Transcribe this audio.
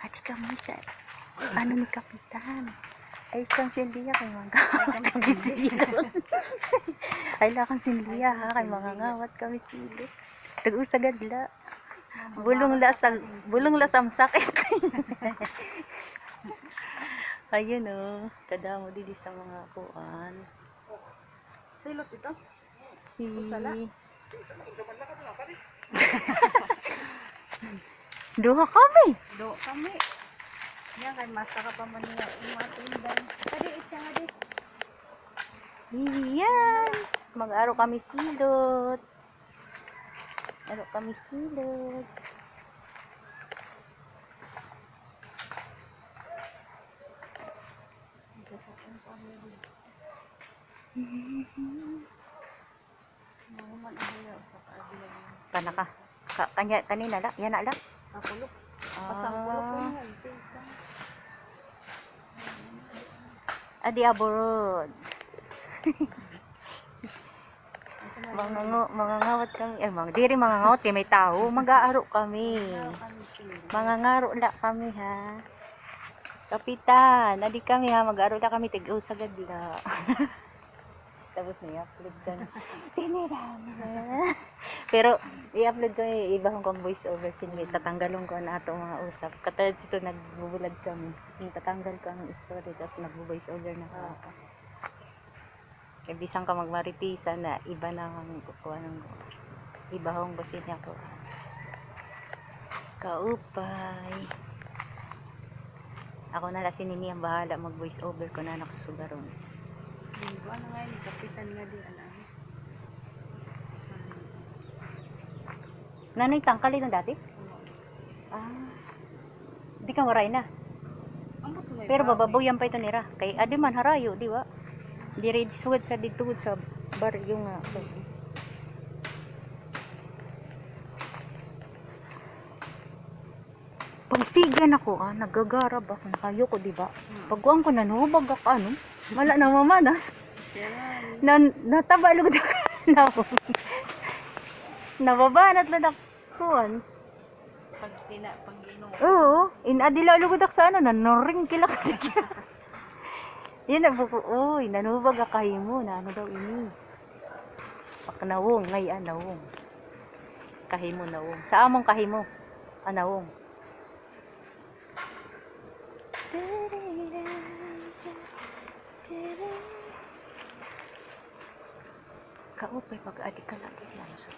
Adi kami sa ano ni Kapitan. Ay kang sindiya kay mga ngawat kami silo. Ay lakang sindiya ha kay mga ngawat kami silo. Tag-usagad la. Bulong lasam sakit. Ayun oh, kadamo dili sa mga kuan. Silot ito? Usala. Duha kami. Do kami. Yan kay masaka pa man niya mga tinday. Kadi itsa nga di. Iyan. Mag-aro kami silot. Aro kami silot. Panaka. Kanina la, yan na la. Nakulok. Pasang kulok ko nga. Adi aborod. Mga ngawat kami, diri mga ngawat kay may tao, mag-aaro kami. Mga ngaro la kami ha. Kapitan, adi kami ha, mag-aaro la kami tig-usagad la. Tapos i-upload ka na. Pero i-upload ko iba kong voice over sinmi. Tatanggalon ko na ato mga usap. Katulad sito nagbubulad kami. Tatanggal ko ang story tapos nagbo-voice over na ka. Kaya bisang ka magmaritisa na iba na ang kukuha ng iba kong busin niya ko. Kaupay. Ako na la si Nini ang bahala mag-voice over ko na nakasugaron. Ano nga yung Kapitan nga di alam. Nanay tangkali na dati? Di ka maray na. Pero bababaw yan pa ito nira. Kay adi man harayo, di ba? Di rin suwad sa dituhod sa bar yung pagsigyan ako, nagagarab ako. Ayoko, di ba? Pagkuhan ko nanubag ako, ano? Wala na mamanas. Nataba lugod ako. Nababanat na nakuhan. Pag inom. Oo, inadila lugod ako sa ano, nanoring kilak. Yan uy, nanubag kahimo na ano daw ini. Paknawong, ngayon nawong. Kahimo nawong. Sa among kahimo, anawong. Kaupay pag-adik ka lagi lang sa